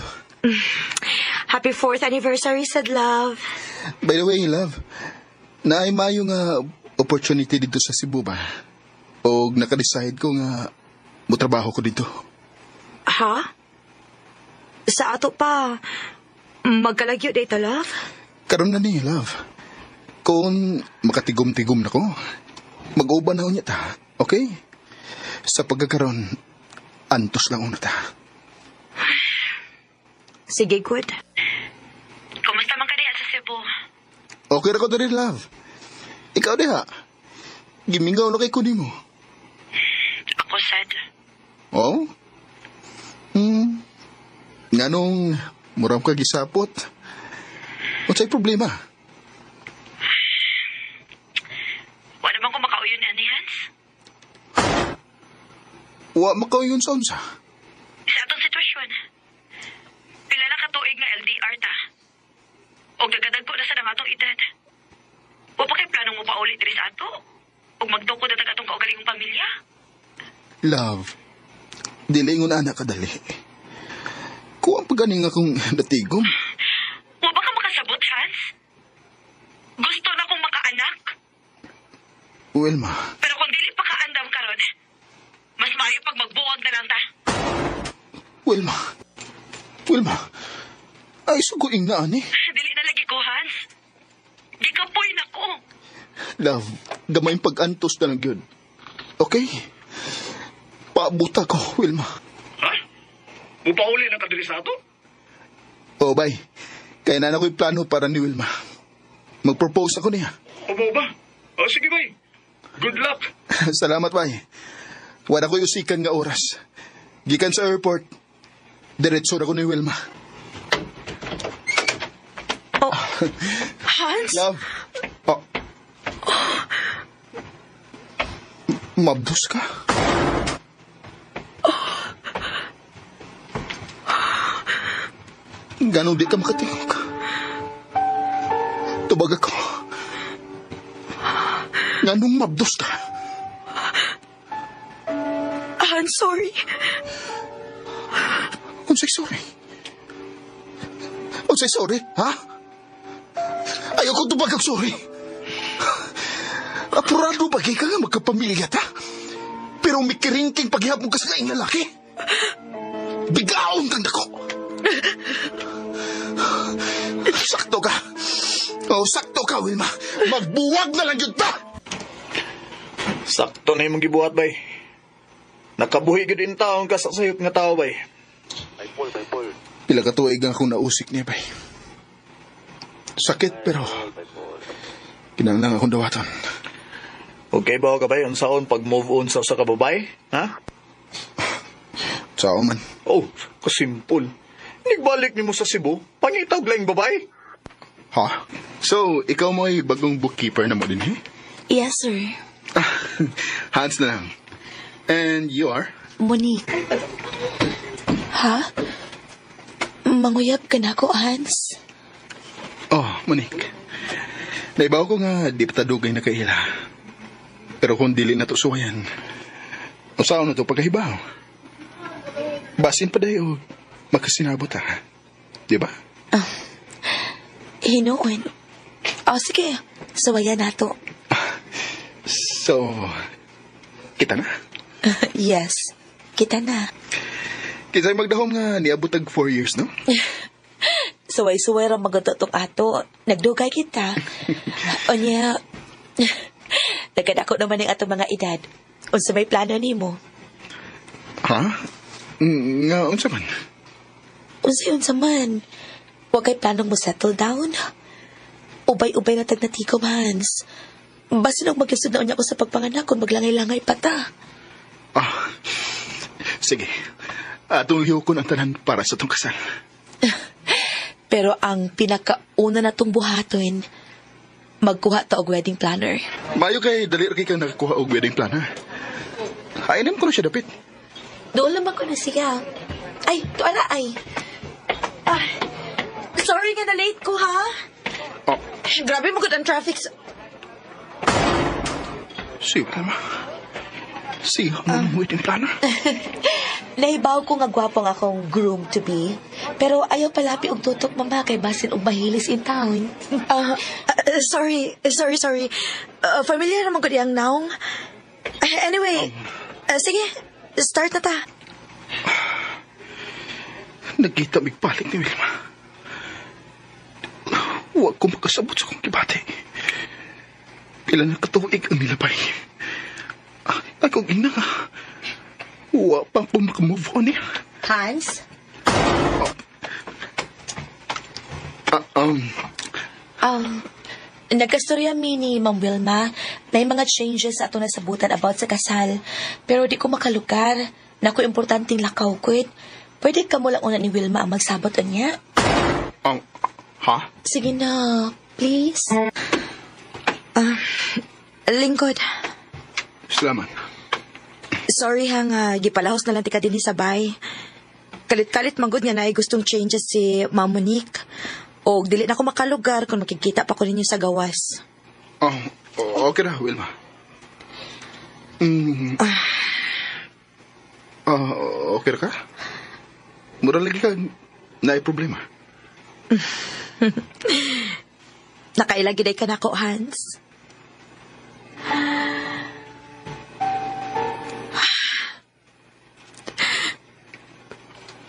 Happy 4th anniversary, said love. By the way, love, naay mayo nga opportunity dito sa Cebu ba? O nakadecide ko nga mutrabaho ko dito. Ha? Sa ato pa, magkalagyo dito, love? Karon na ni, love. Kung makatigom-tigom na ko, mag-uban na unya ta, okay? Sa pagkakaroon, antos lang una ta. Sige, good. Kumusta man ka diha sa Cebu? Okay ra ko na rin, love. Ikaw diha. Gimingaw na kay kunin mo. Ako sad. Oo? Nganong muram ka gisapot? Unsay problema? Wa naman ko makauyon na ni Hans. Wa makaw yun sa unsa. Sa atong sitwasyon. katuig nga LDR ta. Og nagadag ko na sa nangatong edad. Wa pa kay planong mo paulit diri sa ato. Og magtukod na tagatong kaugalingong pamilya. Love, dilingon anak kadali. Kuwang paganing akong natigom. Wa ba ka makasabot, Hans? Gusto na kong makaanak. Wilma, Pero kung dili pa kaandam karon, mas maayo pag magbuwag na lang ta. Wilma, ay suguing na ani. Dili na lagi ko, Hans. Gikapoy na ko. Love, gamay pag-antos na lang yun. Okay? Paabuta ko, Wilma. Ha? Mupauli na ka diri sa ato? O, bye. Kaya na ako'y plano para ni Wilma. Mag-propose ako niya. Obo ba? O sige bay. Good luck. Salamat, bye. Wala ko'y usikan nga oras. Gikan sa airport, diretso na ko ni Wilma. Hans? Love. Oh. Mabdos ka? Ganong di ka makatingog. Tubag ako. Ganong mabdos ka? Hans, sorry. Unsay sorry? Unsay sorry, ha? Ayaw ko tubag ang sorry. Apurado ba ka nga magkapamilya ta? Pero may kiringking paghihapon ka sa kaing lalaki? Bigaon kang dako. Sakto ka. Oh, sakto ka, Wilma. Magbuwag na lang yun pa. Sakto na yung gibuhat, bay. Nakabuhi ka din taon ka sa sayop nga tao, bay. Pila ka tuig nga akong nausik niya, bay. Sakit, pero kinahanglan akong dawaton. Okay ba ka, bay? Unsaon pag-move on sa kababay? Ha? Sao man. Oh, kasimpol. Nagbalik ni mo sa Cebu, pangitawag lang babay. Ha? So, ikaw mo ay bagong bookkeeper na mo din, eh? Yes, sir. Hans na lang. And you are? Monique. Ha? Manguyab ka na ko, Hans. Oh, Monique. Naibaw ko nga di patadugay na kaila. Pero kung dili na to suwayan, usaw na to pagkahibaw. Basin pa dayo, magkasinabot ha. Diba? Hinuon. O, sige. Sawayan na to. So, kita na? Yes. Kita na. Kisa'y magdahom nga niabot tag 4 years, no? Suway-suway ra magatotong ato. Nagdugay kita. O niya, nagkadako naman ng atong mga edad. Unsa may plano nimo? Ha? Nga, unsa man? Unsa man. Huwag kay planong mo settle down. Ubay-ubay na tagnatikom, Hans. Basta nang magkasud na unya ko sa pagpanganak kung maglangay-langay pa ta. Sige. Atong hiyo ko ng tanan para sa tong kasal. Pero ang pinakauna na tong buhaton, magkuha ta og wedding planner. Mayo kay dali ra kay kang nakakuha og wedding planner. Ainim ko na siya dapit. Doon lamang ko na siya. Ay, tuala ay. Sorry nga na late ko, ha? Oh. Grabe mo ang traffic sa... Siya naman. Siya mo wedding planner. Nahibaw ko nga gwapong akong groom-to-be. Pero ayaw palapi og tutok mama kay basin og mahilis in town. Sorry. Familiar naman ko diyang naong. Anyway, sige, start na ta. Nagkita bigpalit ni Wilma. Huwag ko makasabot sa kong kibati. Pila na katuig ang nilabay. Akong ina nga. Huwag pa po makamove on niya. Hans? Nagkastorya mi ni Ma'am Wilma na yung mga changes ato na sabutan about sa kasal. Pero di ko makalugar. Naku, importanteng lakaw ko. Pwede ka mo lang una ni Wilma ang magsabot niya? Ha? Sige na, please. Lingkod. Salamat. Sorry hang gipalahos na lang tika din sa bay. Kalit-kalit manggod nga na ay gustong changes si Ma'am Monique. O dili na ako makalugar kung makikita pa ko ninyo sa gawas. Okay na, Wilma. Okay na ka? Mura lagi ka na problema. Nakailagi day ka na ko, Hans.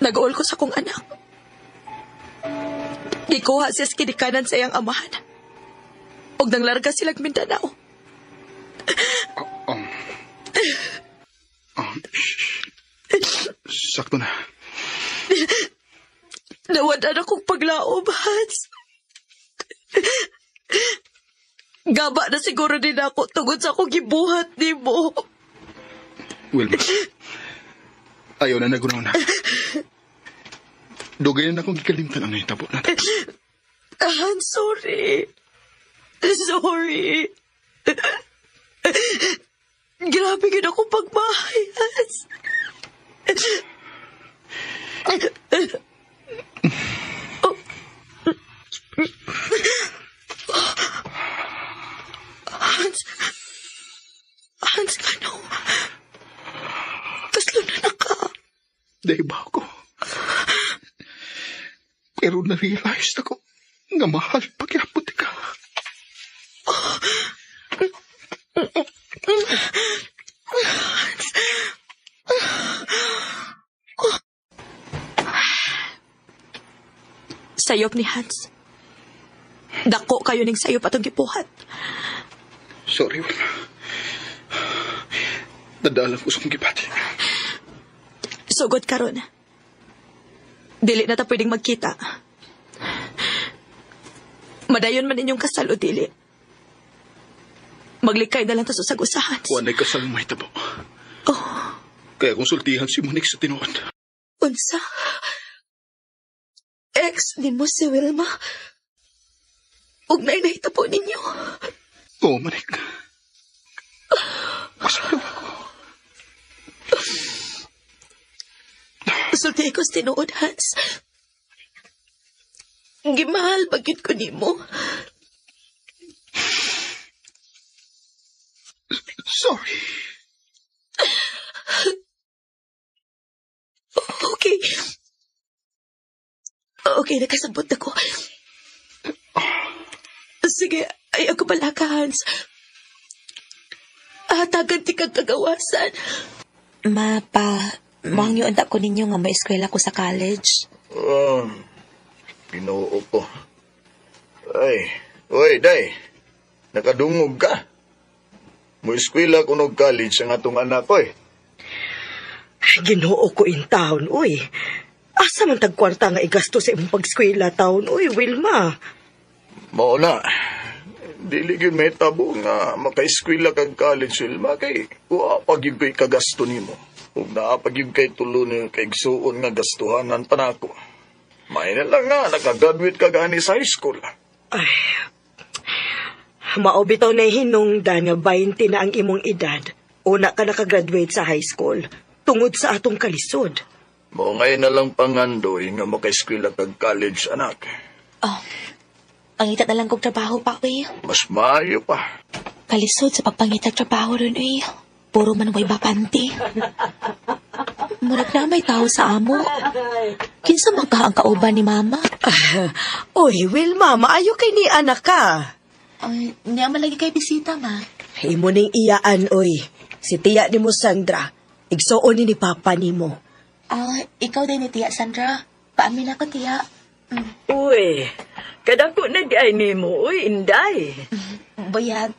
Nag-uol ko sa kong anak. Gikuha siya sa kinikanan sa iyang amahan. Og nanglarga silang Mindanao. Sakto na. Nawadan akong paglaom, Hans. Gaba na siguro din ako tungod sa akong gibuhat ni mo. Wilma, ayaw na nagunaw na. Dugayan akong gikalimtan ang nahitabo natin. Hans, sorry. Sorry. Grabe yun akong pagmahay, Hans. Hans, ano? Kaslo na ka. Dahil ba ako? Pero na-realize na ko nga mahal pagyapot ka. Sayop ni Hans. Dako kayo ning sayop atong gipuhat. Sorry, Wilma. Nadalang ko sa kong gipati. Sugod karon. Dili na ta pwedeng magkita. Madayon man inyong kasal o dili. Maglikay na lang ta sa usahan. Wanay kasal may tabo. Kaya konsultihan si Monique sa tinuod. Unsa? Ex ni mo si Wilma? Ug may nahitabo ninyo? Oo, Monique. Masalaw ako. Sulti ko sa tinuod, Hans. Gimahal bagit ko ni mo. Sorry. Okay. Okay, nakasabot ako. Sige, ay ako pala ka, Hans. Hatagan ti kag kagawasan. Mangyo unta ko ninyo nga may eskwela ko sa college. Pinuo ko. Oy, day. Nakadungog ka. Mo eskwela ko ng college ang atong anak ko Ginoo ko in town, uy. Asa man tagkwarta nga igasto sa imong pagskwela taon, uy, Wilma. Mao na. Dili gyud may tabo nga maka-eskwela kag college, Wilma, kay wa pagyud ko'y kagasto nimo. Ug naa pagyud kay tulo ni kay igsuon nga gastuhanan pa nako. May na lang nga nakagraduate ka gani sa high school. Ay, mao bitaw na hinungdan nga 20 na ang imong edad. Una ka nakagraduate sa high school, tungod sa atong kalisod. Mo ngay na lang pangandoy nga maka-eskwela kag college, anak. Ang ita na lang kong trabaho pa, uy. Mas maayo pa. Kalisod sa pagpangitag trabaho ron, uy. Puro man way bakante. Murag na may tao sa amo. Kinsa man ka ang kauban ni Mama? Uy, Wilma, maayo kay ni anak ka. Ay, niya malagi kay bisita, ma. Imo ning iyaan, oy. Si tiya ni mo, Sandra. Igsuon ni Papa ni mo. Ikaw din ni Tiya Sandra. Paamin ako, Tiya. Uy, kadako na di ay nimo, uy, inday. Bayad.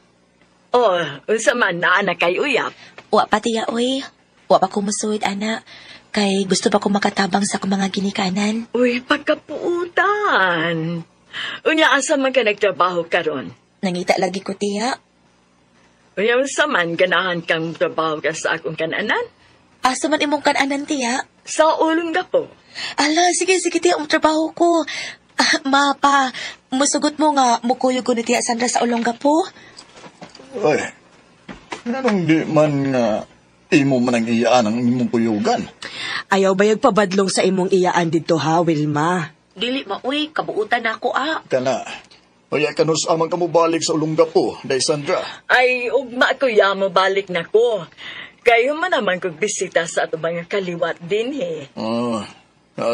Unsa man na anak kay uyap? Wa pa, Tiya, uy. Wa pa kumusuid, anak. Kay gusto pa ko makatabang sa mga ginikanan. Uy, pagkapuutan. Unya, asa man ka nagtrabaho karon? Nangita lagi ko, Tiya. Unya, unsa man ganahan kang trabaho ka sa akong kananan? Asa man imong kananan, Tiya? Sa ulong na po. Ala, sige, Tiya, ang trabaho ko. Musugot mo nga, mukuyo ko ni Tiya Sandra sa ulong po. Ay, nanong di man nga imo man ang iyaan ang imong kuyugan? Ayaw ba pabadlong sa imong iyaan dito ha, Wilma? Dili mauy, kabuutan na ako Kana. Kaya kanus amang kamo balik sa ulungga po, Day Sandra. Ay, ugma ko mo balik na ko. Kayo man naman kong bisita sa ato mga kaliwat din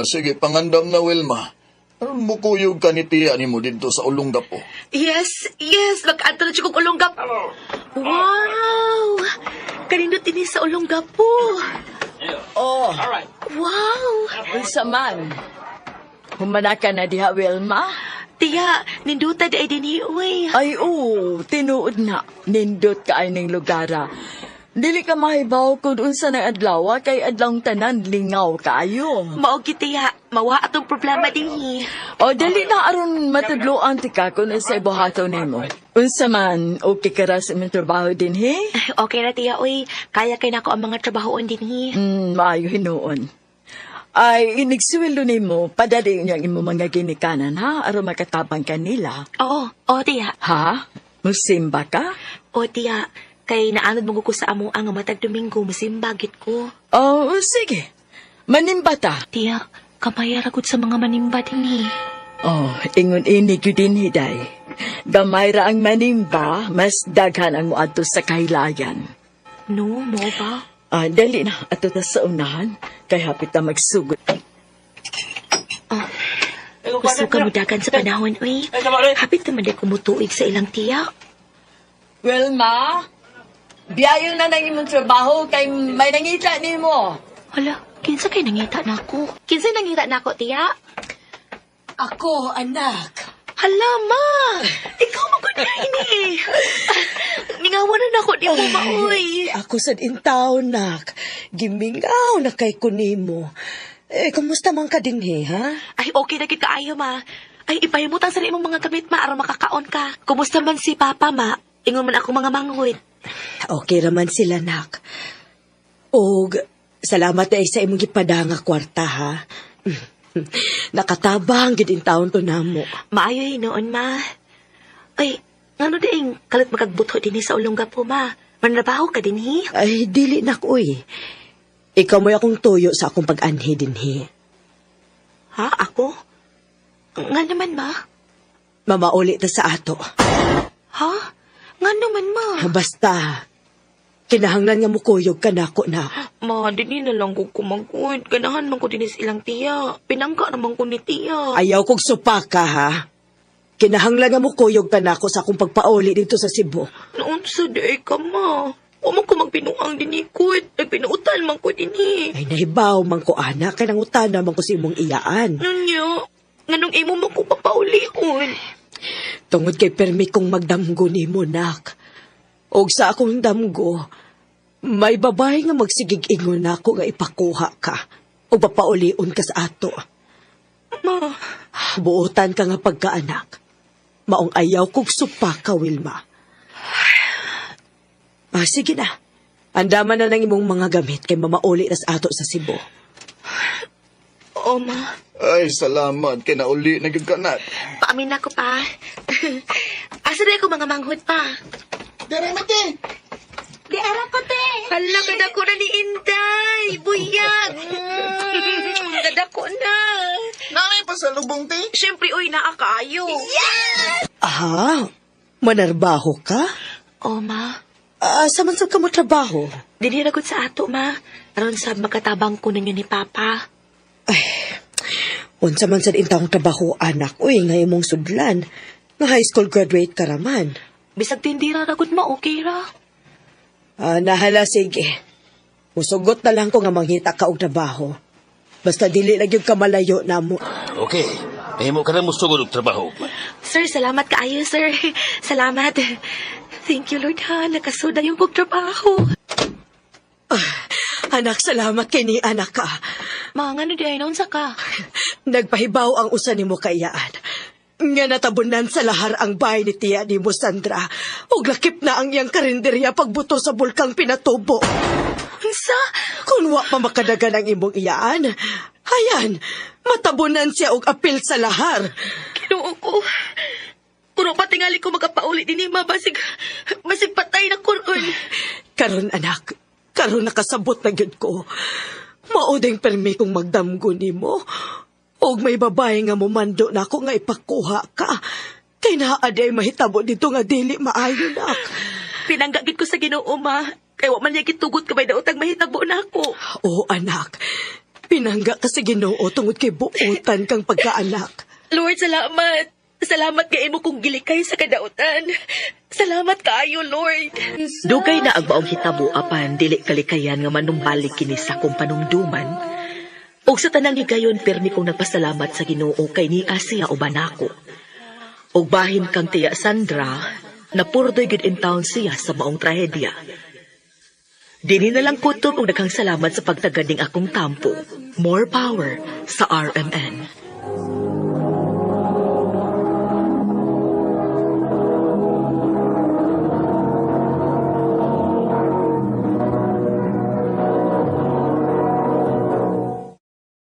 Sige, pangandam na Wilma. Mukuyog ka ni tiya ni mo dito sa ulungga po. Yes, magkaadto na siya kong ulonggap. Wow! Kanindot ini sa ulonggap po. Oh, Wow! unsa man? Humana ka na diha, Wilma? Tiya, ninduta di ay din uy. Ay, tinuod na. Nindot ka ay ning lugara. Dili ka mahibaw kung unsa na adlaw, kay adlong tanan lingaw kayo. Maogi tiya, mawa atong problema din. O, dali na aron matudloan ti ka kung sa ibuhato nimo. Unsa man, okay ka ra sa imong trabaho din, he? Okay na tiya, uy. Kaya kay nako ang mga trabahoon din, Maayo hinuon. Ay, inigsuwelo nimo, padali niyang imo mga ginikanan, ha? Aron makatabang kanila. Oo, tiya. Ha? Musimba ka? O tiya, kay naanod mo ko sa amo ang matag Domingo, masimbagit ko. Oh, sige. Manimba ta. Tiya, kamayaragod sa mga manimba din Oh, ingon inig yun din, hiday. Gamay ra ang manimba, mas daghan ang muadto sa kahilayan. No, mo ba? Dali na, ato ta sa unahan, kay hapit na magsugod. Gusto ka mudagan sa panahon, uy. Hapit naman di kumutuig sa ilang tiya. Wilma, biyayo na nang imong trabaho, kay may nangita nimo. Hala, kinsa kay nangita na ako? Kinsa nangita na ako, tiya? Ako, anak. Hala, ma! Ikaw magkuna ini. Ningawanan ako di mo, maoy. Ako sa intaw, nak. Gimingaw na kay kunimo. Kumusta man ka din, ha? Ay, okay na kita kaayo, ma. Ay, ipahimutan sa imong mga gamit, ma, aron makakaon ka. Kumusta man si Papa, ma? Ingon man ako mga manghod. Okay raman sila, nak. Og, salamat ay sa imong gipadanga kwarta, ha? Nakatabang gid in taon to namo. Maayo noon, ma. Ay, ngano diing kalit magagbuto din sa ulongga po, ma. Manrabaho ka din, hi? Ay, dili nak, uy. Ikaw mo'y akong tuyo sa akong pag-anhi din, hi. Ha? Ako? Nga naman, ma? Mamauli ta sa ato. Ha? Nga naman, ma? Basta, kinahanglan nga mukuyog ka na ako na. Ma, dini na lang ko kumangkod. Ganahan man ko din sa ilang tiya. Pinangka naman ko ni tiya. Ayaw kong supa ka, ha? Kinahanglan nga mukuyog ka na ako sa akong pagpauli dito sa Cebu. Noon sa day ka, ma. Huwag ko magpinuang dinikot. Nagpinuutan man ko din Ay, nahibaw man ko, anak. Kaya nangutan naman ko sa imong iyaan. Nunyo, nganong imo man ko papaulihon. Tungod kay permi kong magdamgo ni mo, nak. Og sa akong damgo, may babae nga magsigig ingon na ako nga ipakuha ka. O papaulion ka sa ato. Ma. Buotan ka nga pagkaanak. Maong ayaw kong supa ka, Wilma. Sige na. Andaman na ng imong mga gamit kay mamauli na sa ato sa Cebu. Oo, ma. Ay, salamat. Kinauli na gagkanat. Paamin ako pa. Asa rin ako mga manghod pa. Dere, mati! Di ara ko, te. Hala, gada ko na ni Inday. Buyag. Gada ko na. Nanay pa sa lubong, te? Siyempre, uy, naakayo. Manarbaho ka? O, ma. Saman ka mo trabaho? Diniragot sa ato, ma. Aron sa magkatabang ko ninyo ni Papa. Unsa man sa intawong trabaho, anak. Uy, nga imong sudlan. Nga high school graduate ka raman. Bisag tindira ragod ma, okay ra. Nahala, sige. Musugot na lang ko nga manghita ka og trabaho. Basta dili lang yung kamalayo na mo. Okay. Mo ka na musugod og trabaho. Sir, salamat kaayo, sir. Salamat. Thank you, Lord, ha. Nakasuda yung kong trabaho. Anak, salamat kay ni anak ka. Mga ano di ay noon sa ka? Nagpahibaw ang usa ni mo kayaan. Nga natabunan sa lahar ang bahay ni tiya ni mo, Sandra. Ug lakip na ang iyang karinderya pagbuto sa bulkang Pinatubo. Sa? Kung wa pa makadagan ang imong iyaan, hayan, matabunan siya og apil sa lahar. Kinuo ko. Kuro pa tingali ko magapauli din ni basig patay na kuron. Karon anak, karon nakasabot na gyud ko. Maudeng permi kong magdamgo nimo. Og may babae nga mumando na ako nga ipakuha ka. Kay naaday mahitabo dito nga dili maayo nak. Pinanggagit ko sa Ginoo, ma. Kay wa man niya gitugot ka may daotang mahitabo na ako. Oo, anak. Pinangga ka sa Ginoo tungod kay buotan kang pagkaanak. Lord, salamat. Salamat kay imo kong gilikay sa kadaotan. Salamat kaayo, Lord. Dugay na ang maong hitabo apan dili kalikayan nga manumbalik kini sa kong panumduman. Og sa tanang higayon permi kong nagpasalamat sa Ginoo kay ni Asia uban ako. Og bahin kang tiya Sandra, napurdoy gid in town siya sa maong trahedya. Dini na lang kutob og daghang salamat sa pagtagad ning akong tampo. More power sa RMN.